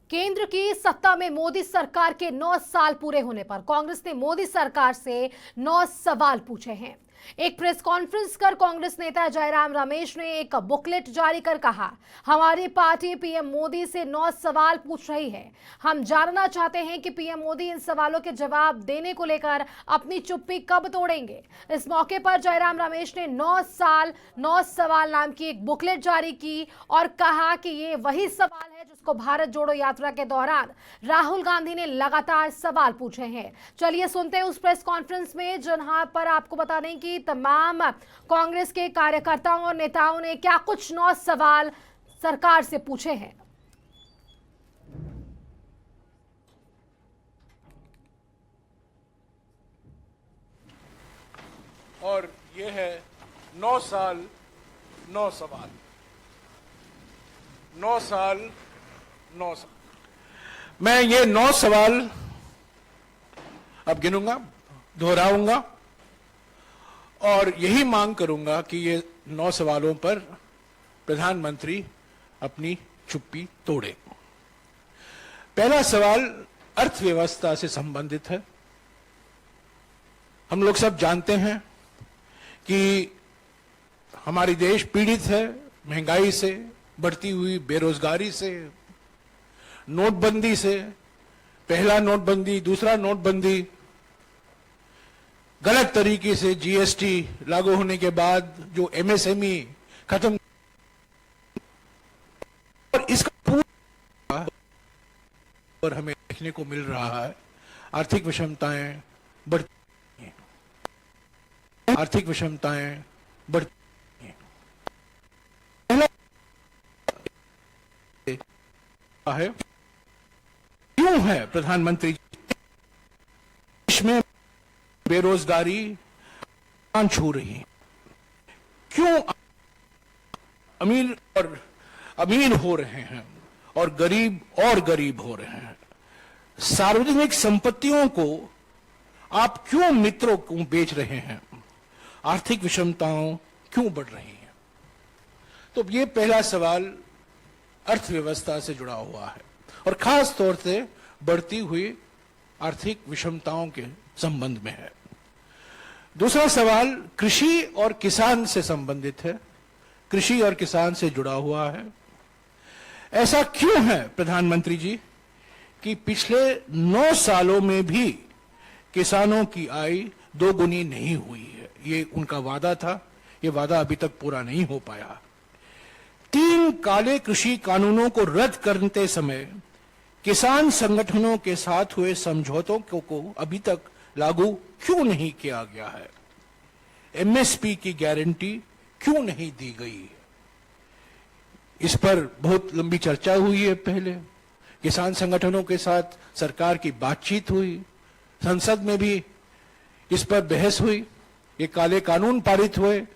केंद्र की सत्ता में मोदी सरकार के 9 साल पूरे होने पर कांग्रेस ने मोदी सरकार से 9 सवाल पूछे हैं। एक प्रेस कॉन्फ्रेंस कर कांग्रेस नेता जयराम रमेश ने एक बुकलेट जारी कर कहा, हमारी पार्टी पीएम मोदी से 9 सवाल पूछ रही है। हम जानना चाहते हैं कि पीएम मोदी इन सवालों के जवाब देने को लेकर अपनी चुप्पी कब तोड़ेंगे। इस मौके पर जयराम रमेश ने 9 साल 9 सवाल नाम की एक बुकलेट जारी की और कहा कि ये वही सवाल है जिसको भारत जोड़ो यात्रा के दौरान राहुल गांधी ने लगातार सवाल पूछे हैं। चलिए सुनते हैं उस प्रेस कॉन्फ्रेंस में, जहां पर आपको बता दें कि तमाम कांग्रेस के कार्यकर्ताओं और नेताओं ने क्या कुछ 9 सवाल सरकार से पूछे हैं। और ये है 9 साल 9 सवाल। 9 साल 9 सवाल। मैं ये 9 सवाल अब गिनूंगा, दोहराऊंगा और यही मांग करूंगा कि ये 9 सवालों पर प्रधानमंत्री अपनी चुप्पी तोड़े। पहला सवाल अर्थव्यवस्था से संबंधित है। हम लोग सब जानते हैं कि हमारी देश पीड़ित है महंगाई से, बढ़ती हुई बेरोजगारी से, नोटबंदी से, पहला नोटबंदी, दूसरा नोटबंदी, गलत तरीके से जीएसटी लागू होने के बाद जो एमएसएमई खत्म, और इसका पूरा और हमें देखने को मिल रहा है। आर्थिक विषमताएं बढ़ती हैं, आर्थिक विषमताएं बढ़ती हैं। पहला है, क्यों है प्रधानमंत्री देश में बेरोजगारी छू रही है? क्यों अमीर हो रहे हैं और गरीब हो रहे हैं? सार्वजनिक संपत्तियों को आप क्यों मित्रों को बेच रहे हैं? आर्थिक विषमताओं क्यों बढ़ रही हैं? तो ये पहला सवाल अर्थव्यवस्था से जुड़ा हुआ है और खास तौर से बढ़ती हुई आर्थिक विषमताओं के संबंध में है। दूसरा सवाल कृषि और किसान से संबंधित है, कृषि और किसान से जुड़ा हुआ है। ऐसा क्यों है प्रधानमंत्री जी कि पिछले 9 सालों में भी किसानों की आय 2 गुनी नहीं हुई है? ये उनका वादा था, ये वादा अभी तक पूरा नहीं हो पाया। 3 काले कृषि कानूनों को रद्द करते समय किसान संगठनों के साथ हुए समझौतों को अभी तक लागू क्यों नहीं किया गया है? एमएसपी की गारंटी क्यों नहीं दी गई? इस पर बहुत लंबी चर्चा हुई है। पहले किसान संगठनों के साथ सरकार की बातचीत हुई, संसद में भी इस पर बहस हुई, ये काले कानून पारित हुए।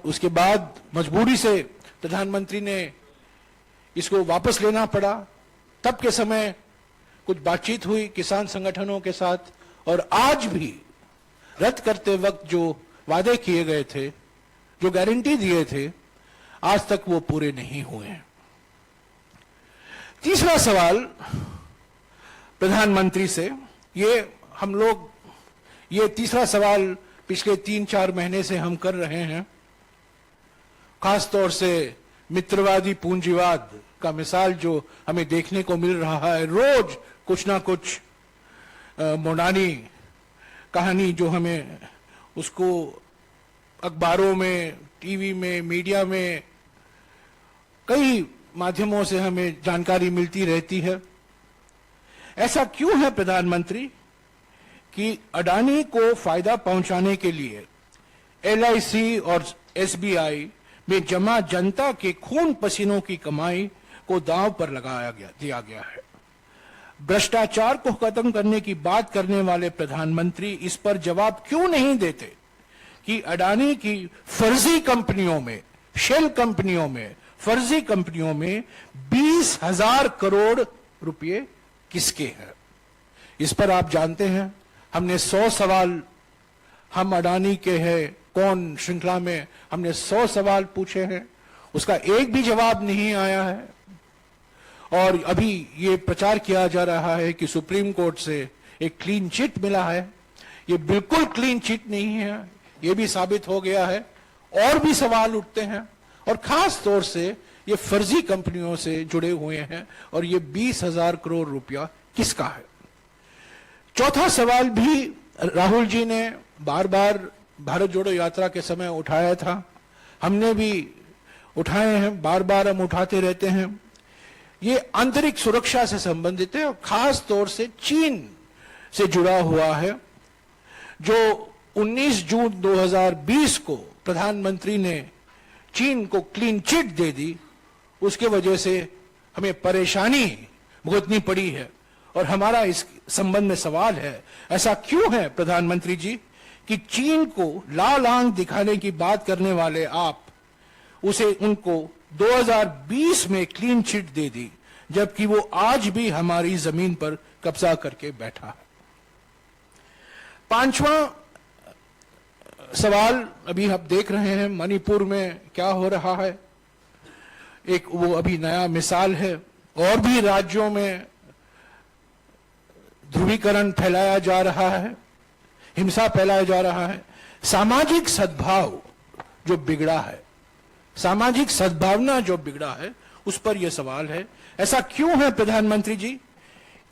उसके बाद मजबूरी से प्रधानमंत्री ने इसको वापस लेना पड़ा। तब के समय कुछ बातचीत हुई किसान संगठनों के साथ, और आज भी रद्द करते वक्त जो वादे किए गए थे, जो गारंटी दिए थे, आज तक वो पूरे नहीं हुए हैं। तीसरा सवाल प्रधानमंत्री से, ये तीसरा सवाल पिछले 3-4 महीने से हम कर रहे हैं। खास तौर से मित्रवादी पूंजीवाद का मिसाल जो हमें देखने को मिल रहा है, रोज कुछ ना कुछ मोनानी कहानी जो हमें उसको अखबारों में, टीवी में, मीडिया में, कई माध्यमों से हमें जानकारी मिलती रहती है। ऐसा क्यों है प्रधानमंत्री कि अडानी को फायदा पहुंचाने के लिए एलआईसी और एसबीआई में जमा जनता के खून पसीनों की कमाई को दांव पर दिया गया है? भ्रष्टाचार को खत्म करने की बात करने वाले प्रधानमंत्री इस पर जवाब क्यों नहीं देते कि अडानी की फर्जी कंपनियों में, शेल कंपनियों में, फर्जी कंपनियों में 20,000 करोड़ रुपए किसके हैं? इस पर आप जानते हैं हमने 100 सवाल, हम अडानी के हैं कौन श्रृंखला में हमने 100 सवाल पूछे हैं, उसका एक भी जवाब नहीं आया है। और अभी ये प्रचार किया जा रहा है कि सुप्रीम कोर्ट से एक क्लीन चिट मिला है। ये बिल्कुल क्लीन चिट नहीं है, ये भी साबित हो गया है। और भी सवाल उठते हैं, और खास तौर से ये फर्जी कंपनियों से जुड़े हुए हैं, और ये 20,000 करोड़ रुपया किसका है। चौथा सवाल भी राहुल जी ने बार बार भारत जोड़ो यात्रा के समय उठाया था, हमने भी उठाए हैं, बार बार हम उठाते रहते हैं। ये आंतरिक सुरक्षा से संबंधित है और खास तौर से चीन से जुड़ा हुआ है। जो 19 जून 2020 को प्रधानमंत्री ने चीन को क्लीन चिट दे दी, उसके वजह से हमें परेशानी भुगतनी पड़ी है। और हमारा इस संबंध में सवाल है, ऐसा क्यों है प्रधानमंत्री जी कि चीन को लाल आंख दिखाने की बात करने वाले आप उनको 2020 में क्लीन चिट दे दी, जबकि वो आज भी हमारी जमीन पर कब्जा करके बैठा है। पांचवा सवाल अभी आप देख रहे हैं मणिपुर में क्या हो रहा है, एक वो अभी नया मिसाल है। और भी राज्यों में ध्रुवीकरण फैलाया जा रहा है, हिंसा फैलाया जा रहा है। सामाजिक सद्भाव जो बिगड़ा है, सामाजिक सद्भावना जो बिगड़ा है, उस पर यह सवाल है, ऐसा क्यों है प्रधानमंत्री जी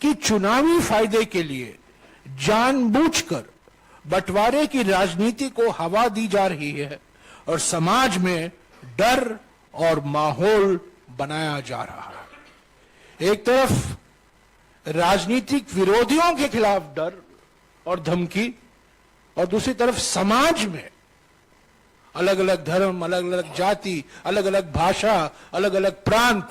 कि चुनावी फायदे के लिए जानबूझकर बंटवारे की राजनीति को हवा दी जा रही है और समाज में डर और माहौल बनाया जा रहा है। एक तरफ राजनीतिक विरोधियों के खिलाफ डर और धमकी, और दूसरी तरफ समाज में अलग अलग धर्म, अलग अलग जाति, अलग अलग भाषा, अलग अलग प्रांत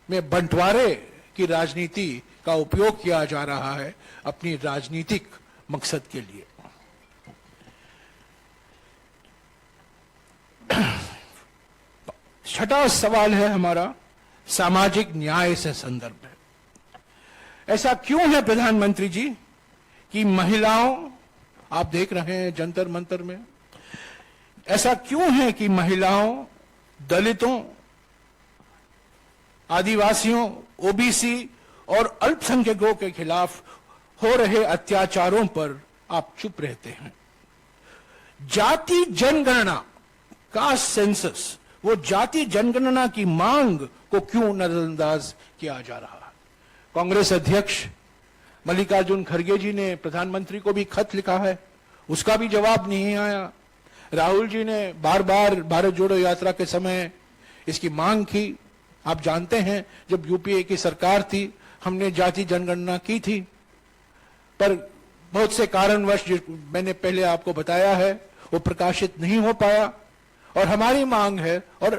में बंटवारे की राजनीति का उपयोग किया जा रहा है अपनी राजनीतिक मकसद के लिए। छठा सवाल है हमारा सामाजिक न्याय से संदर्भ है। ऐसा क्यों है प्रधानमंत्री जी कि महिलाओं, आप देख रहे हैं जंतर मंतर में, ऐसा क्यों है कि महिलाओं, दलितों, आदिवासियों, ओबीसी और अल्पसंख्यकों के खिलाफ हो रहे अत्याचारों पर आप चुप रहते हैं। जाति जनगणना, कास्ट सेंसस, वो जाति जनगणना की मांग को क्यों नजरअंदाज किया जा रहा है। कांग्रेस अध्यक्ष मल्लिकार्जुन खड़गे जी ने प्रधानमंत्री को भी खत लिखा है, उसका भी जवाब नहीं आया। राहुल जी ने बार बार भारत जोड़ो यात्रा के समय इसकी मांग की। आप जानते हैं जब यूपीए की सरकार थी, हमने जाति जनगणना की थी, पर बहुत से कारणवश मैंने पहले आपको बताया है वो प्रकाशित नहीं हो पाया। और हमारी मांग है और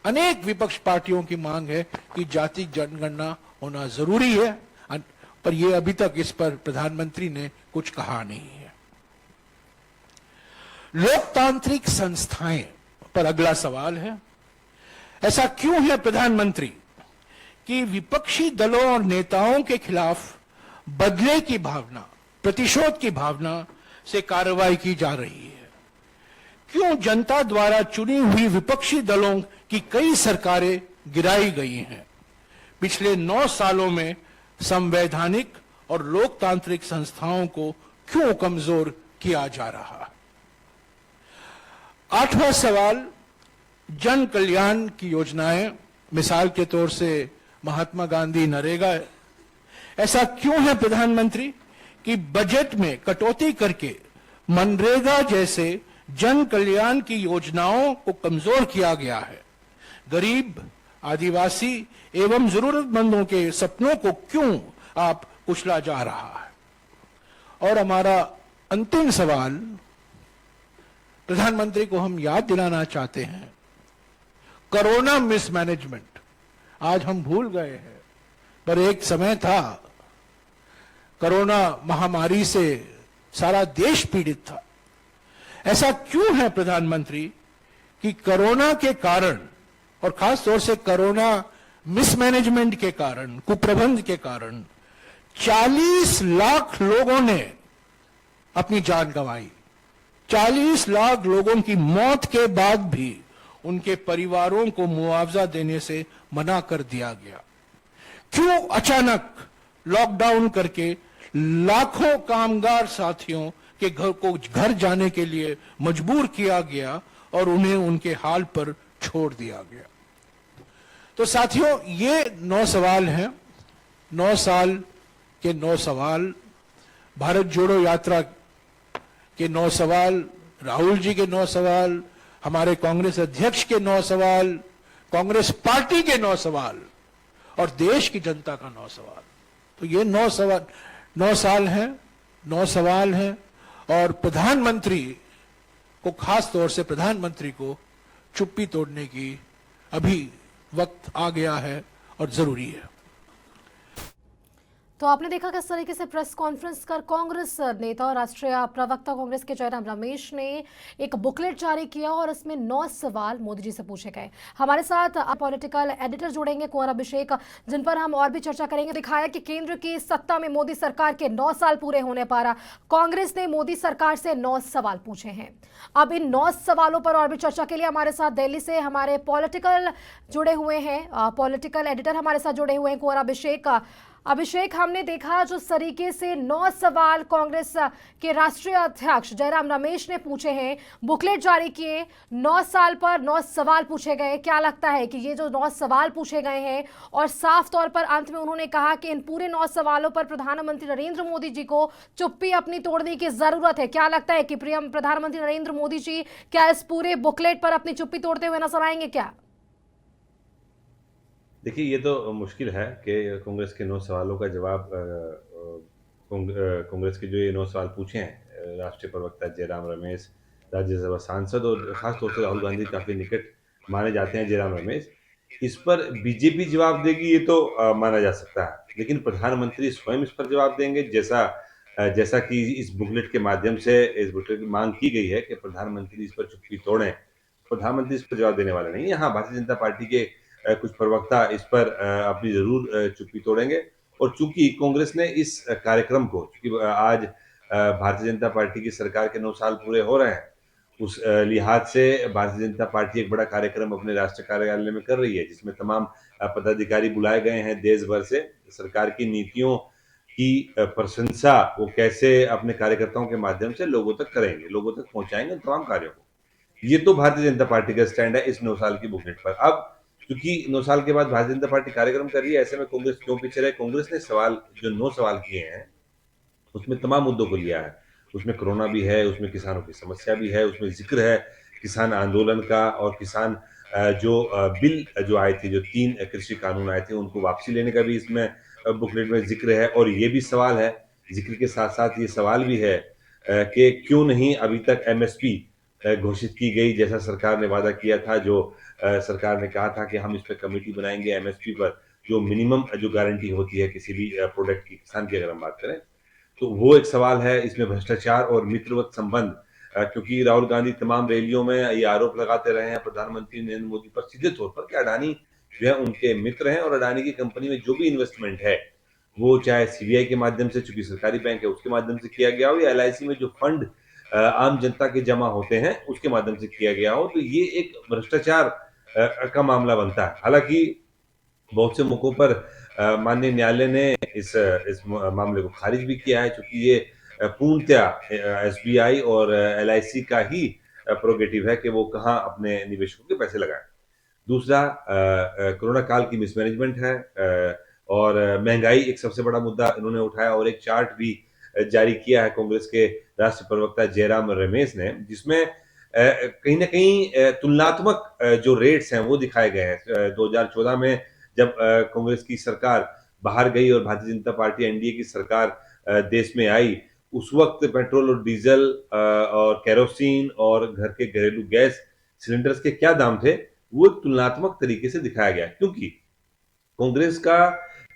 अनेक विपक्ष पार्टियों की मांग है कि जाति जनगणना होना जरूरी है, पर यह अभी तक इस पर प्रधानमंत्री ने कुछ कहा नहीं है। लोकतांत्रिक संस्थाएं पर अगला सवाल है, ऐसा क्यों है प्रधानमंत्री कि विपक्षी दलों और नेताओं के खिलाफ बदले की भावना, प्रतिशोध की भावना से कार्रवाई की जा रही है। क्यों जनता द्वारा चुनी हुई विपक्षी दलों की कई सरकारें गिराई गई हैं। पिछले 9 सालों में संवैधानिक और लोकतांत्रिक संस्थाओं को क्यों कमजोर किया जा रहा है। 8वां सवाल, जन कल्याण की योजनाएं, मिसाल के तौर से महात्मा गांधी नरेगा। ऐसा क्यों है प्रधानमंत्री कि बजट में कटौती करके मनरेगा जैसे जन कल्याण की योजनाओं को कमजोर किया गया है। गरीब, आदिवासी एवं जरूरतमंदों के सपनों को क्यों आप कुचला जा रहा है। और हमारा अंतिम सवाल, प्रधानमंत्री को हम याद दिलाना चाहते हैं, कोरोना मिसमैनेजमेंट आज हम भूल गए हैं, पर एक समय था कोरोना महामारी से सारा देश पीड़ित था। ऐसा क्यों है प्रधानमंत्री कि कोरोना के कारण और खास तौर से कोरोना मिसमैनेजमेंट के कारण, कुप्रबंध के कारण 40 लाख लोगों ने अपनी जान गंवाई। 40 लाख लोगों की मौत के बाद भी उनके परिवारों को मुआवजा देने से मना कर दिया गया। क्यों अचानक लॉकडाउन करके लाखों कामगार साथियों के घर जाने के लिए मजबूर किया गया और उन्हें उनके हाल पर छोड़ दिया गया। तो साथियों, ये 9 सवाल हैं, 9 साल के 9 सवाल, भारत जोड़ो यात्रा के 9 सवाल, राहुल जी के 9 सवाल, हमारे कांग्रेस अध्यक्ष के 9 सवाल, कांग्रेस पार्टी के 9 सवाल और देश की जनता का 9 सवाल। तो ये 9 साल हैं, 9 सवाल हैं और प्रधानमंत्री को, खास तौर से प्रधानमंत्री को चुप्पी तोड़ने की अभी वक्त आ गया है और जरूरी है। तो आपने देखा किस तरीके से प्रेस कॉन्फ्रेंस कर कांग्रेस नेता और राष्ट्रीय प्रवक्ता कांग्रेस के जयराम रमेश ने एक बुकलेट जारी किया और इसमें 9 सवाल मोदी जी से पूछे गए। हमारे साथ पॉलिटिकल एडिटर जुड़ेंगे कुंवर अभिषेक, जिन पर हम और भी चर्चा करेंगे। दिखाया कि केंद्र की सत्ता में मोदी सरकार के 9 साल पूरे होने पर कांग्रेस ने मोदी सरकार से 9 सवाल पूछे हैं। अब इन 9 सवालों पर और भी चर्चा के लिए हमारे साथ दिल्ली से हमारे पॉलिटिकल जुड़े हुए हैं, पॉलिटिकल एडिटर हमारे साथ जुड़े हुए हैं कुंवर अभिषेक। अभिषेक, हमने देखा जिस तरीके से 9 सवाल कांग्रेस के राष्ट्रीय अध्यक्ष जयराम रमेश ने पूछे हैं, बुकलेट जारी किए, 9 साल पर 9 सवाल पूछे गए। क्या लगता है कि ये जो 9 सवाल पूछे गए हैं और साफ तौर पर अंत में उन्होंने कहा कि इन पूरे 9 सवालों पर प्रधानमंत्री नरेंद्र मोदी जी को चुप्पी अपनी तोड़ने की जरूरत है। क्या लगता है कि प्रधानमंत्री नरेंद्र मोदी जी क्या इस पूरे बुकलेट पर अपनी चुप्पी तोड़ते हुए नजर आएंगे क्या? देखिए, ये तो मुश्किल है कि कांग्रेस के 9 सवालों का जवाब कांग्रेस के जो ये 9 सवाल पूछे हैं राष्ट्रीय प्रवक्ता जयराम रमेश, राज्यसभा सांसद और खासतौर से राहुल गांधी काफी निकट माने जाते हैं जयराम रमेश, इस पर बीजेपी जवाब देगी ये तो माना जा सकता है, लेकिन प्रधानमंत्री स्वयं इस पर जवाब देंगे। जैसा कि इस बुकलेट के माध्यम से इस बुकलेट की मांग की गई है कि प्रधानमंत्री इस पर चुप्पी तोड़ें, प्रधानमंत्री इस पर जवाब देने वाले नहीं है। हाँ, भारतीय जनता पार्टी के कुछ प्रवक्ता इस पर अपनी जरूर चुप्पी तोड़ेंगे। और चूंकि कांग्रेस ने इस कार्यक्रम को, चूंकि आज भारतीय जनता पार्टी की सरकार के 9 साल पूरे हो रहे हैं, उस लिहाज से भारतीय जनता पार्टी एक बड़ा कार्यक्रम अपने राष्ट्रीय कार्यालय में कर रही है, जिसमें तमाम पदाधिकारी बुलाए गए हैं देश भर से। सरकार की नीतियों की प्रशंसा वो कैसे अपने कार्यकर्ताओं के माध्यम से लोगों तक करेंगे, लोगों तक पहुंचाएंगे तमाम कार्यों को। ये तो भारतीय जनता पार्टी का स्टैंड है इस 9 साल की बुकलेट पर। अब क्योंकि 9 साल के बाद भारतीय जनता पार्टी कार्यक्रम कर रही है, ऐसे में कांग्रेस क्यों पीछे रहे? कांग्रेस ने जो 9 सवाल किए हैं उसमें तमाम मुद्दों को लिया है। उसमें कोरोना भी है, उसमें किसानों की समस्या भी है, उसमें जिक्र है किसान आंदोलन का और किसान बिल जो आए थे, जो 3 कृषि कानून आए थे, उनको वापसी लेने का भी इसमें बुकलेट में जिक्र है। और ये भी सवाल है, जिक्र के साथ साथ ये सवाल भी है कि क्यों नहीं अभी तक एमएसपी घोषित की गई, जैसा सरकार ने वादा किया था। जो सरकार ने कहा था कि हम इस पर कमेटी बनाएंगे एमएसपी पर, जो मिनिमम जो गारंटी होती है किसी भी प्रोडक्ट की, किसान की अगर हम बात करें तो वो एक सवाल है। इसमें भ्रष्टाचार और मित्रवत संबंध, क्योंकि राहुल गांधी तमाम रैलियों में ये आरोप लगाते रहे हैं प्रधानमंत्री नरेंद्र मोदी पर सीधे तौर पर कि अडानी जो है उनके मित्र हैं और अडानी की कंपनी में जो भी इन्वेस्टमेंट है वो चाहे सीबीआई के माध्यम से, चूंकि सरकारी बैंक है, उसके माध्यम से किया गया हो, या एलआईसी में जो फंड आम जनता के जमा होते हैं उसके माध्यम से किया गया हो, तो ये एक भ्रष्टाचार का मामला बनता है। हालांकि बहुत से मौकों पर माननीय न्यायालय ने इस मामले को खारिज भी किया है, क्योंकि ये पूर्णतया एसबीआई और एलआईसी का ही प्रोगेटिव है कि वो कहाँ अपने निवेशकों के पैसे लगाएं। दूसरा, कोरोना काल की मिसमैनेजमेंट है और महंगाई एक सबसे बड़ा मुद्दा इन्होंने उठाया, और एक चार्ट भी जारी किया है कांग्रेस के राष्ट्रीय प्रवक्ता जयराम रमेश ने, जिसमें कहीं ना कहीं तुलनात्मक जो रेट्स हैं वो दिखाए गए हैं। 2014 में जब कांग्रेस की सरकार बाहर गई और भारतीय जनता पार्टी एनडीए की सरकार देश में आई, उस वक्त पेट्रोल और डीजल और केरोसिन और घर के घरेलू गैस सिलेंडर्स के क्या दाम थे वो तुलनात्मक तरीके से दिखाया गया। क्योंकि कांग्रेस का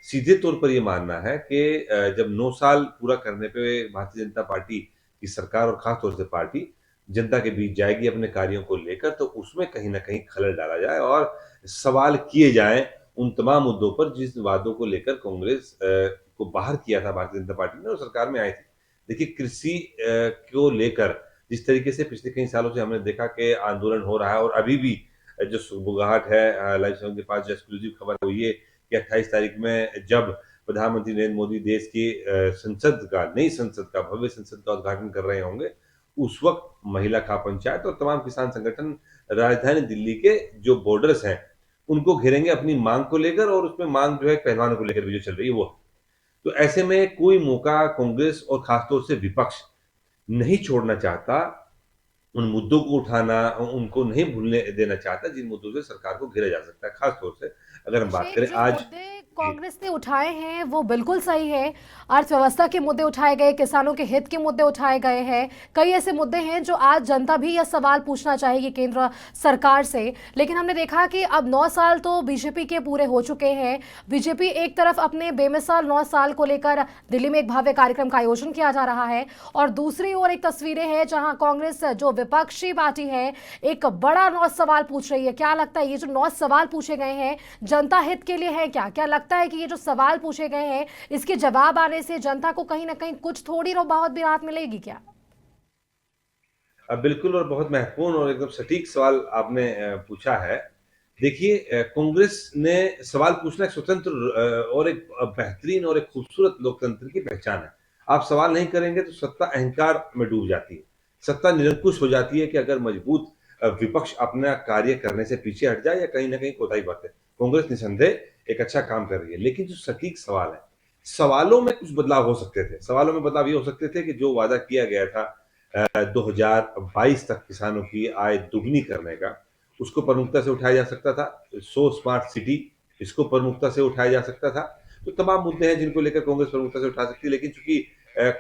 सीधे तौर पर यह मानना है कि जब 9 साल पूरा करने पे भारतीय जनता पार्टी की सरकार और खासतौर से पार्टी जनता के बीच जाएगी अपने कार्यों को लेकर, तो उसमें कहीं ना कहीं खलल डाला जाए और सवाल किए जाएं उन तमाम मुद्दों पर जिस वादों को लेकर कांग्रेस को बाहर किया था भारतीय जनता पार्टी ने और सरकार में आई थी। देखिए, कृषि को लेकर जिस तरीके से पिछले कई सालों से हमने देखा कि आंदोलन हो रहा है, और अभी भी जो सुगबुगाहट है लाइव के पास जो एक्सक्लूसिव खबर है वो ये कि 28 तारीख में जब प्रधानमंत्री नरेंद्र मोदी देश की नई संसद का भव्य संसद का उद्घाटन कर रहे होंगे, उस वक्त महिला खाप पंचायत और तमाम किसान संगठन राजधानी दिल्ली के जो बॉर्डर्स हैं उनको घेरेंगे अपनी मांग को लेकर, और उसमें मांग जो है पहलवानों को लेकर भी जो चल रही है वो। तो ऐसे में कोई मौका कांग्रेस और खासतौर से विपक्ष नहीं छोड़ना चाहता, उन मुद्दों को उठाना, उनको नहीं भूलने देना चाहता जिन मुद्दों से सरकार को घेरा जा सकता है। खासतौर से अगर हम बात अभिषेक, करें जो आज। मुद्दे कांग्रेस ने उठाए हैं वो बिल्कुल सही है। अर्थव्यवस्था के मुद्दे उठाए गए, किसानों के हित के मुद्दे उठाए गए हैं। कई ऐसे मुद्दे हैं जो आज जनता भी यह सवाल पूछना चाहेगी केंद्र सरकार से। लेकिन हमने देखा कि अब 9 साल तो बीजेपी के पूरे हो चुके हैं। बीजेपी एक तरफ अपने बेमिसाल 9 साल को लेकर दिल्ली में एक भव्य कार्यक्रम का आयोजन किया जा रहा है, और दूसरी ओर एक तस्वीरें हैं जहां कांग्रेस जो विपक्षी पार्टी है एक बड़ा 9 सवाल पूछ रही है। क्या लगता है ये जो 9 सवाल पूछे गए हैं जनता हित के लिए है? क्या क्या लगता है कि ये जो सवाल पूछे गए हैं इसके जवाब आने से जनता को कहीं ना कहीं कुछ थोड़ी बहुत भी राहत मिलेगी क्या? बिल्कुल, और बहुत महत्वपूर्ण और एकदम सटीक सवाल आपने पूछा है। देखिए, कांग्रेस ने सवाल पूछना एक स्वतंत्र और एक बेहतरीन और एक खूबसूरत लोकतंत्र की पहचान है। आप सवाल नहीं करेंगे तो सत्ता अहंकार में डूब जाती है, सत्ता निरंकुश हो जाती है कि अगर मजबूत विपक्ष अपना कार्य करने से पीछे हट जाए या कहीं ना कहीं कोताही बरते। कांग्रेस निसंदेह एक अच्छा काम कर रही है, लेकिन जो सटीक सवाल है, सवालों में कुछ बदलाव हो सकते थे। सवालों में बदलाव ये हो सकते थे कि जो वादा किया गया था 2022 तक किसानों की आय दुगनी करने का, उसको प्रमुखता से उठाया जा सकता था। 100 स्मार्ट सिटी, इसको प्रमुखता से उठाया जा सकता था। तो तमाम मुद्दे हैं जिनको लेकर कांग्रेस प्रमुखता से उठा सकती है, लेकिन चूंकि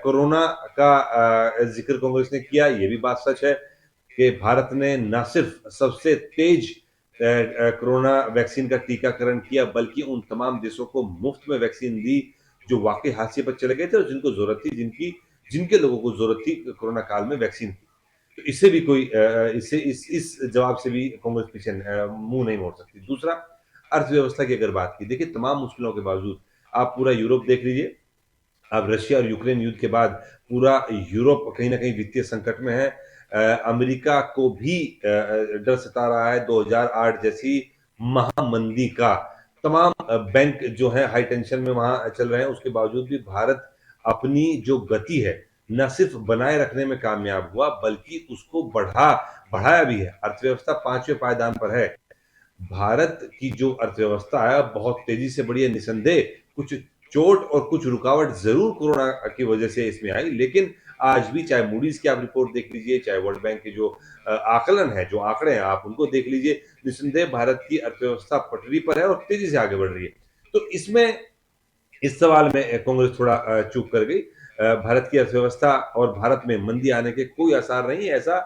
कोरोना का जिक्र कांग्रेस ने किया, ये भी बात सच है कि भारत ने न सिर्फ सबसे तेज कोरोना वैक्सीन का टीकाकरण किया, बल्कि उन तमाम देशों को मुफ्त में वैक्सीन दी जो वाकई हाशिए पर चले गए थे और जिनको जरूरत थी, जिनके लोगों को जरूरत थी कोरोना काल में वैक्सीन की। तो इससे भी कोई इससे इस जवाब से भी कांग्रेस पीछे मुंह नहीं मोड़ सकती। दूसरा, अर्थव्यवस्था की अगर बात की, देखिए तमाम मुश्किलों के बावजूद आप पूरा यूरोप देख लीजिए। अब रशिया और यूक्रेन युद्ध के बाद पूरा यूरोप कहीं ना कहीं वित्तीय संकट में है। अमेरिका को भी डर सता रहा है 2008 जैसी महामंदी का। तमाम बैंक जो है हाई टेंशन में वहां चल रहे हैं, उसके बावजूद भी भारत अपनी जो गति है न सिर्फ बनाए रखने में कामयाब हुआ, बल्कि उसको बढ़ाया भी है। अर्थव्यवस्था 5वें पायदान पर है। भारत की जो अर्थव्यवस्था है बहुत तेजी से बढ़ी है, निसंदेह कुछ चोट और कुछ रुकावट जरूर कोरोना की वजह से इसमें आई, लेकिन आज भी चाहे मूडीज की आप रिपोर्ट देख लीजिए, चाहे वर्ल्ड बैंक के जो आकलन है, जो आंकड़े हैं, आप उनको देख लीजिए, निसंदेह भारत की अर्थव्यवस्था पटरी पर है और तेजी से आगे बढ़ रही है। तो इसमें इस सवाल में कांग्रेस थोड़ा चूक कर गई। भारत की अर्थव्यवस्था और भारत में मंदी आने के कोई आसार नहीं है, ऐसा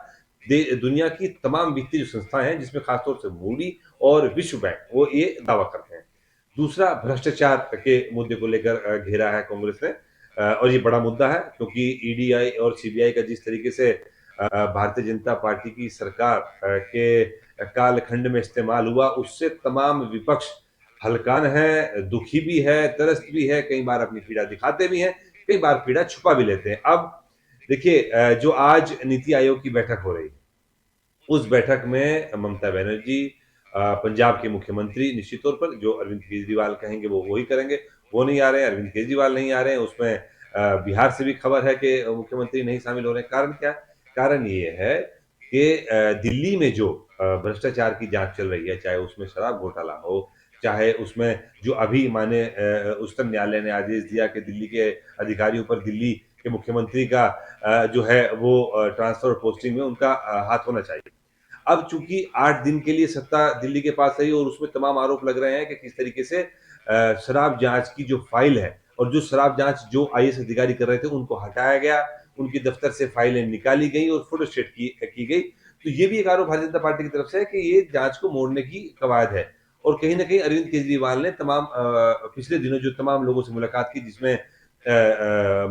दुनिया की तमाम वित्तीय संस्थाएं हैं, जिसमें खासतौर से मूडी और विश्व बैंक वो ये दावा करते हैं। दूसरा, भ्रष्टाचार के मुद्दे को लेकर घेरा है कांग्रेस ने, और ये बड़ा मुद्दा है क्योंकि ईडीआई और सीबीआई का जिस तरीके से भारतीय जनता पार्टी की सरकार के कालखंड में इस्तेमाल हुआ, उससे तमाम विपक्ष हलकान है, दुखी भी है, त्रस्त भी है, कई बार अपनी पीड़ा दिखाते भी हैं, कई बार पीड़ा छुपा भी लेते हैं। अब देखिए, जो आज नीति आयोग की बैठक हो रही है, उस बैठक में ममता बनर्जी, पंजाब के मुख्यमंत्री, निश्चित तौर पर जो अरविंद केजरीवाल कहेंगे वो वही करेंगे, वो नहीं आ रहे हैं। अरविंद केजरीवाल नहीं आ रहे हैं। उसमें बिहार से भी खबर है कि मुख्यमंत्री नहीं शामिल हो रहे हैं। कारण क्या? कारण ये है कि दिल्ली में जो भ्रष्टाचार की जांच चल रही है, चाहे उसमें शराब घोटाला हो, चाहे उसमें जो अभी माने उच्चतम न्यायालय ने आदेश दिया कि दिल्ली के अधिकारियों पर दिल्ली के मुख्यमंत्री का जो है वो ट्रांसफर पोस्टिंग में उनका हाथ होना चाहिए। अब चूंकि 8 दिन के लिए सत्ता दिल्ली के पास रही और उसमें तमाम आरोप लग रहे हैं कि किस तरीके से शराब जांच की जो फाइल है और जो शराब जांच जो आईएएस अधिकारी कर रहे थे उनको हटाया गया, उनकी दफ्तर से फाइलें निकाली गई और फोटोस्टेट की गई। तो ये भी एक आरोप भारतीय जनता पार्टी की तरफ से है कि ये जांच को मोड़ने की कवायद है। और कहीं ना कहीं अरविंद केजरीवाल ने तमाम पिछले दिनों जो तमाम लोगों से मुलाकात की, जिसमें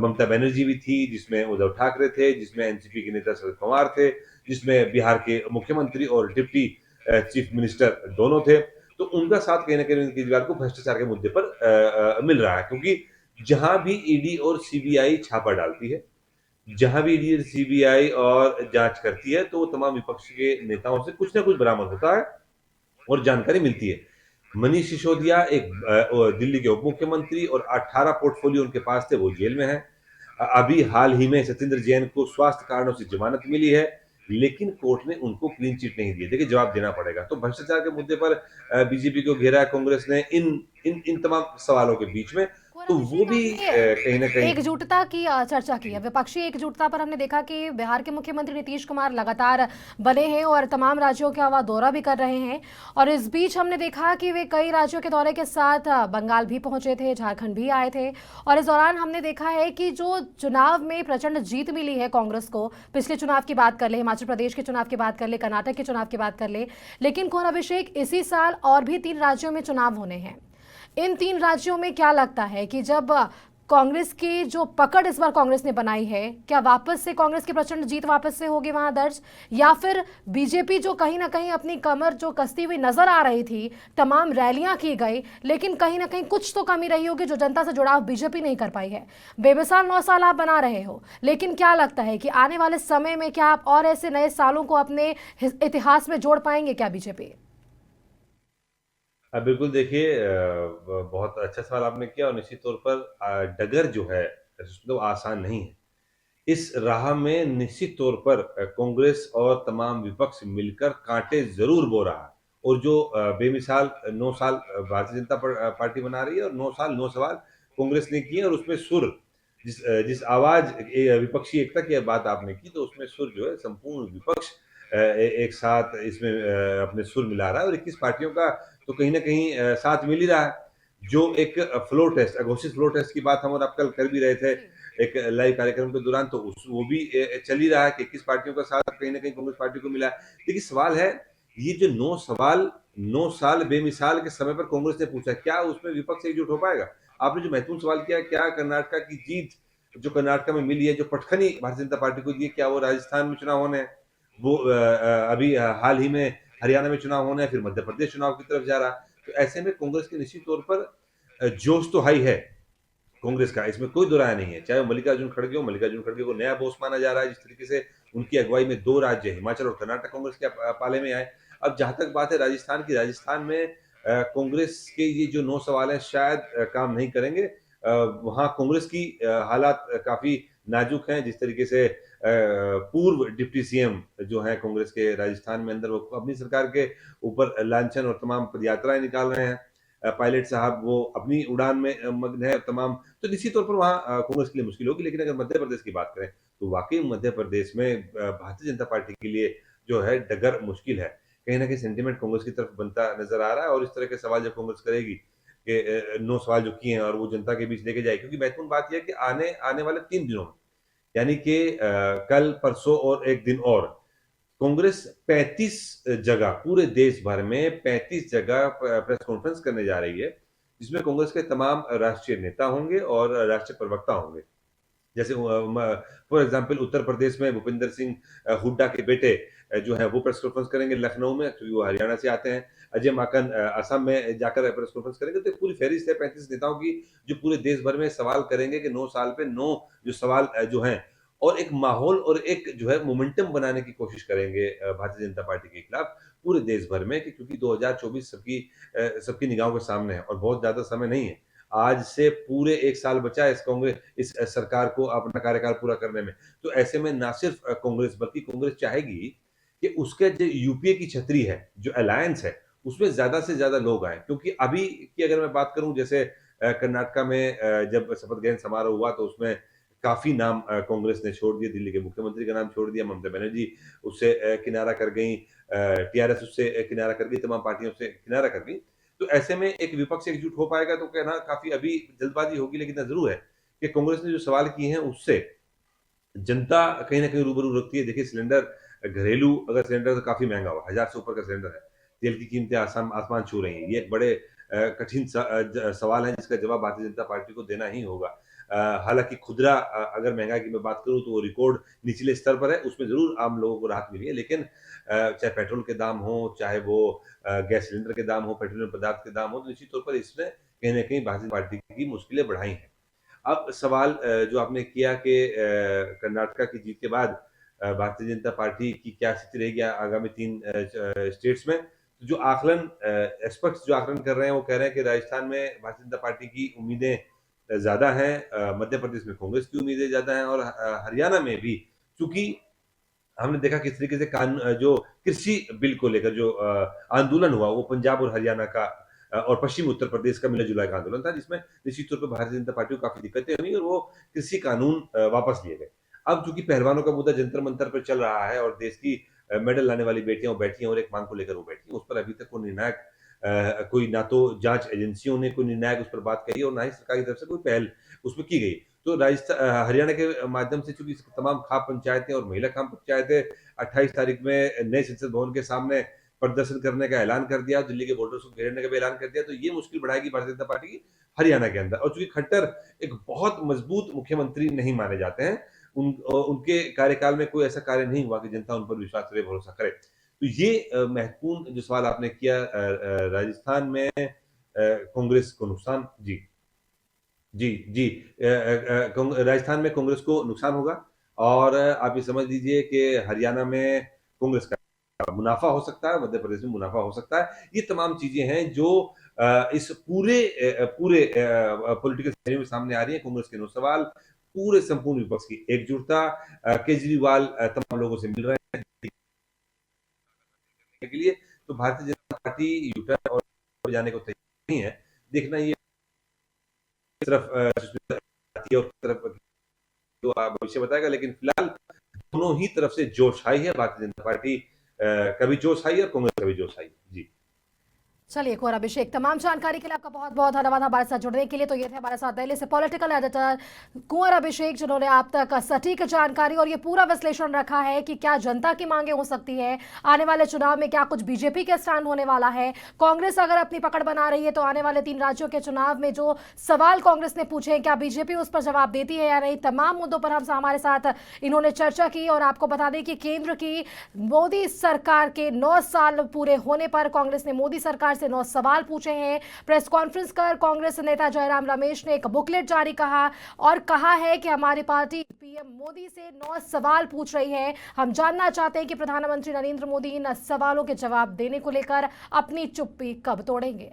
ममता बनर्जी भी थी, जिसमें उद्धव ठाकरे थे, जिसमें एनसीपी के नेता शरद पवार थे, जिसमें बिहार के मुख्यमंत्री और डिप्टी चीफ मिनिस्टर दोनों थे, तो उनका साथ कहीं ना कहीं अरविंद केजरीवाल को भ्रष्टाचार के मुद्दे पर मिल रहा है। क्योंकि जहां भी ईडी और सीबीआई छापा डालती है, जहां भी ईडी और सीबीआई और जांच करती है, तो तमाम विपक्ष के नेताओं से कुछ ना कुछ बरामद होता है और जानकारी मिलती है। मनीष सिसोदिया एक दिल्ली के उप मुख्यमंत्री, और 18 पोर्टफोलियो उनके पास थे, वो जेल में हैं। अभी हाल ही में सत्येंद्र जैन को स्वास्थ्य कारणों से जमानत मिली है, लेकिन कोर्ट ने उनको क्लीन चिट नहीं दी है। देखिए, जवाब देना पड़ेगा। तो भ्रष्टाचार के मुद्दे पर बीजेपी को घेरा है कांग्रेस ने इन तमाम सवालों के बीच में। और तो वो अभिषेक भी आपने कहीं ना कहीं। एकजुटता की चर्चा की है। विपक्षी एकजुटता पर हमने देखा कि बिहार के मुख्यमंत्री नीतीश कुमार लगातार बने हैं और तमाम राज्यों का वह दौरा भी कर रहे हैं। और इस बीच हमने देखा कि वे कई राज्यों के दौरे के साथ बंगाल भी पहुंचे थे, झारखंड भी आए थे। और इस दौरान हमने देखा है कि जो चुनाव में प्रचंड जीत मिली है कांग्रेस को, पिछले चुनाव की बात कर ले, हिमाचल प्रदेश के चुनाव की बात कर ले, कर्नाटक के चुनाव की बात कर ले, लेकिन कौन अभिषेक, इसी साल और भी 3 राज्यों में चुनाव होने हैं। इन 3 राज्यों में क्या लगता है कि जब कांग्रेस की जो पकड़ इस बार कांग्रेस ने बनाई है, क्या वापस से कांग्रेस की प्रचंड जीत वापस से होगी वहां दर्ज, या फिर बीजेपी जो कहीं ना कहीं अपनी कमर जो कसती हुई नजर आ रही थी, तमाम रैलियां की गई, लेकिन कहीं ना कहीं कुछ तो कमी रही होगी जो जनता से जुड़ाव बीजेपी नहीं कर पाई है। बेमिसाल 9 साल आप बना रहे हो, लेकिन क्या लगता है कि आने वाले समय में क्या आप और ऐसे नए सालों को अपने इतिहास में जोड़ पाएंगे क्या बीजेपी? बिल्कुल, देखिए, बहुत अच्छा सवाल आपने किया, और निश्चित तौर पर डगर जो है तो आसान नहीं है। इस राह में निश्चित तौर पर कांग्रेस और तमाम विपक्ष मिलकर कांटे जरूर बो रहा है। और जो बेमिसाल 9 साल भारतीय जनता पार्टी बना रही है, और 9 साल 9 सवाल कांग्रेस ने किए, और उसमें सुर, जिस आवाज विपक्षी एकता की बात आपने की, तो उसमें सुर जो है संपूर्ण विपक्ष एक साथ इसमें अपने सुर मिला रहा है, और 21 पार्टियों का तो कहीं ना कहीं साथ मिल ही रहा है। जो एक फ्लोर टेस्ट, अघोषित फ्लोर टेस्ट की बात हम और आप कल कर भी रहे थे जी। एक लाइव कार्यक्रम के दौरान, तो वो भी चल ही रहा है कि 21 पार्टियों का साथ कहीं ना कहीं कांग्रेस पार्टी को मिला है। देखिए, सवाल है, ये जो 9 सवाल 9 साल बेमिसाल के समय पर कांग्रेस ने पूछा, क्या उसमें विपक्ष एकजुट हो पाएगा? आपने जो महत्वपूर्ण सवाल किया, क्या कर्नाटक की जीत जो कर्नाटक में मिली है, जो पटखनी भारतीय जनता पार्टी को दी है, क्या वो राजस्थान में चुनाव होने हैं? वो अभी हाल ही में हरियाणा में चुनाव होने हैं, फिर मध्य प्रदेश चुनाव की तरफ जा रहा है। तो ऐसे में कांग्रेस के निश्चित तौर पर जोश तो हाई है कांग्रेस का, इसमें कोई दो राय नहीं है। चाहे वो मल्लिकार्जुन खड़गे हो, मल्लिकार्जुन खड़गे को नया बॉस माना जा रहा है, जिस तरीके से उनकी अगुवाई में 2 राज्य हिमाचल और कर्नाटक कांग्रेस के पाले में आए। अब जहां तक बात है राजस्थान की, राजस्थान में कांग्रेस के ये जो 9 सवाल हैं शायद काम नहीं करेंगे। वहां कांग्रेस की हालात काफी नाजुक हैं, जिस तरीके से पूर्व डिप्टी सीएम जो हैं कांग्रेस के राजस्थान में अंदर, वो अपनी सरकार के ऊपर लांछन और तमाम पदयात्राएं निकाल रहे हैं। पायलट साहब वो अपनी उड़ान में मग्न है तमाम। तो निश्चित तौर पर वहाँ कांग्रेस के लिए मुश्किल होगी। लेकिन अगर मध्य प्रदेश की बात करें, तो वाकई मध्य प्रदेश में भारतीय जनता पार्टी के लिए जो है डगर मुश्किल है। कहीं ना कहीं सेंटिमेंट कांग्रेस की तरफ बनता नजर आ रहा है, और इस तरह के सवाल जब कांग्रेस करेगी कि 9 सवाल जो किए हैं और वो जनता के बीच लेके जाएगी, क्योंकि महत्वपूर्ण बात यह है कि आने आने वाले 3 दिनों में, यानी कि कल परसों और एक दिन और, कांग्रेस 35 जगह पूरे देश भर में 35 जगह प्रेस कॉन्फ्रेंस करने जा रही है, जिसमें कांग्रेस के तमाम राष्ट्रीय नेता होंगे और राष्ट्रीय प्रवक्ता होंगे। जैसे फॉर एग्जांपल उत्तर प्रदेश में भूपेंद्र सिंह हुड्डा के बेटे जो है वो प्रेस कॉन्फ्रेंस करेंगे लखनऊ में, क्योंकि वो हरियाणा से आते हैं। अजय माकन असम में जाकर प्रेस कॉन्फ्रेंस करेंगे। तो एक पूरी फहरिस्त है 35 नेताओं की, जो पूरे देश भर में सवाल करेंगे कि 9 साल पे 9 जो सवाल जो हैं, और एक माहौल और एक जो है मोमेंटम बनाने की कोशिश करेंगे भारतीय जनता पार्टी के खिलाफ पूरे देश भर में, कि क्योंकि 2024 सबकी निगाहों के सामने है और बहुत ज्यादा समय नहीं है। आज से पूरे 1 साल बचा है इस सरकार को अपना कार्यकाल पूरा करने में। तो ऐसे में ना सिर्फ कांग्रेस, बल्कि कांग्रेस चाहेगी कि उसके जो यूपीए की छतरी है, जो अलायंस है, उसमें ज़्यादा से ज़्यादा लोग आएँ। क्योंकि अभी की अगर मैं बात करूँ, जैसे कर्नाटक में जब शपथ ग्रहण समारोह हुआ, तो उसमें काफ़ी नाम कांग्रेस ने छोड़ दिए। दिल्ली के मुख्यमंत्री का नाम छोड़ दिया, ममता बनर्जी उससे किनारा कर गईं, टीआरएस उससे किनारा कर गई, तमाम पार्टियाँ उससे किनारा कर गईं। तो ऐसे में एक विपक्ष एकजुट हो पाएगा, तो कहना काफी अभी जल्दबाजी होगी। लेकिन इतना जरूर है कि कांग्रेस ने जो सवाल किए हैं उससे जनता कहीं ना कहीं रूबरू रखती है। देखिए, सिलेंडर घरेलू अगर सिलेंडर तो काफी महंगा हुआ, 1000 से ऊपर का सिलेंडर है। तेल की कीमतें आसमान छू रही हैं। ये एक बड़े कठिन सवाल है, जिसका जवाब भारतीय जनता पार्टी को देना ही होगा। हालांकि खुदरा अगर महंगाई की मैं बात करूं, तो वो रिकॉर्ड निचले स्तर पर है, उसमें जरूर आम लोगों को राहत मिली है। लेकिन चाहे पेट्रोल के दाम हो, चाहे वो गैस सिलेंडर के दाम हो, पेट्रोलियम पदार्थ के दाम हो, तो निश्चित तौर पर इसने कहीं ना कहीं भारतीय पार्टी की मुश्किलें बढ़ाई हैं। अब सवाल जो आपने किया कि कर्नाटक की जीत के बाद भारतीय जनता पार्टी की क्या स्थिति रहेगी आगामी 3 स्टेट्स में, तो जो आकलन एक्सपर्ट्स जो आकलन कर रहे हैं वो कह रहे हैं कि राजस्थान में भारतीय जनता पार्टी की उम्मीदें ज्यादा हैं, मध्य प्रदेश में कांग्रेस की उम्मीदें ज्यादा हैं, और हरियाणा में भी, चूंकि हमने देखा किस तरीके से जो कृषि बिल को लेकर जो आंदोलन हुआ वो पंजाब और हरियाणा का और पश्चिम उत्तर प्रदेश का मिला जुला का आंदोलन था, जिसमें निश्चित तौर पर भारतीय जनता पार्टी को काफी दिक्कतें हुई और वो कृषि कानून वापस लिए गए। अब चूंकि पहलवानों का मुद्दा जंतर मंतर पर चल रहा है और देश की मेडल लाने वाली बेटियां वो बैठी हैं और एक मांग को लेकर वो बैठी हैं, उस पर अभी तक कोई निर्णायक कोई ना तो जांच एजेंसियों ने कोई निर्णायक उस पर बात कही और ना ही सरकार की तरफ से कोई पहल उसमें की गई। तो राजस्थान हरियाणा के माध्यम से चूंकि तमाम खाप पंचायतें और महिला खाप पंचायतें 28 तारीख में नए संसद भवन के सामने प्रदर्शन करने का ऐलान कर दिया, दिल्ली के बॉर्डर्स को घेरने का भी ऐलान कर दिया, तो ये मुश्किल बढ़ाएगी भारतीय जनता पार्टी की हरियाणा के अंदर। और चूंकि खट्टर एक बहुत मजबूत मुख्यमंत्री नहीं माने जाते हैं, उनके कार्यकाल में कोई ऐसा कार्य नहीं हुआ कि जनता उन पर विश्वास करे, भरोसा करे। तो ये महत्वपूर्ण जो सवाल आपने किया, राजस्थान में कांग्रेस को नुकसान, जी जी जी, राजस्थान में कांग्रेस को नुकसान होगा, और आप ये समझ लीजिए कि हरियाणा में कांग्रेस का मुनाफा हो सकता है, मध्य प्रदेश में मुनाफा हो सकता है। ये तमाम चीजें हैं जो इस पूरे पॉलिटिकल सिनेरियो में सामने आ रही है। कांग्रेस के 9 सवाल, पूरे संपूर्ण विपक्ष की एकजुटता, केजरीवाल तमाम लोगों से मिल रहे हैं के लिए, तो भारतीय जनता पार्टी यूटर्न और जाने को तैयार नहीं है। देखना ये तरफ और तरफ तो भविष्य बताएगा, लेकिन फिलहाल दोनों ही तरफ से जोश आई है। भारतीय जनता पार्टी कभी जोश आई और कांग्रेस कभी जोश आई। जी चलिए कुंवर अभिषेक, तमाम जानकारी के लिए आपका बहुत बहुत धन्यवाद हमारे साथ जुड़ने के लिए। तो ये थे हमारे साथ दिल्ली से पॉलिटिकल एडिटर कुंवर अभिषेक, जिन्होंने आप तक सटीक जानकारी और ये पूरा विश्लेषण रखा है कि क्या जनता की मांगे हो सकती है आने वाले चुनाव में, क्या कुछ बीजेपी के स्टैंड होने वाला है, कांग्रेस अगर अपनी पकड़ बना रही है तो आने वाले 3 राज्यों के चुनाव में जो सवाल कांग्रेस ने पूछे हैं क्या बीजेपी उस पर जवाब देती है या नहीं। तमाम मुद्दों पर हम हमारे साथ इन्होंने चर्चा की। और आपको बता दें कि केंद्र की मोदी सरकार के 9 साल पूरे होने पर कांग्रेस ने मोदी सरकार से 9 सवाल पूछे हैं। प्रेस कॉन्फ्रेंस कर कांग्रेस नेता जयराम रमेश ने एक बुकलेट जारी कहा है कि हमारी पार्टी पीएम मोदी से 9 सवाल पूछ रही है। हम जानना चाहते हैं कि प्रधानमंत्री नरेंद्र मोदी इन सवालों के जवाब देने को लेकर अपनी चुप्पी कब तोड़ेंगे।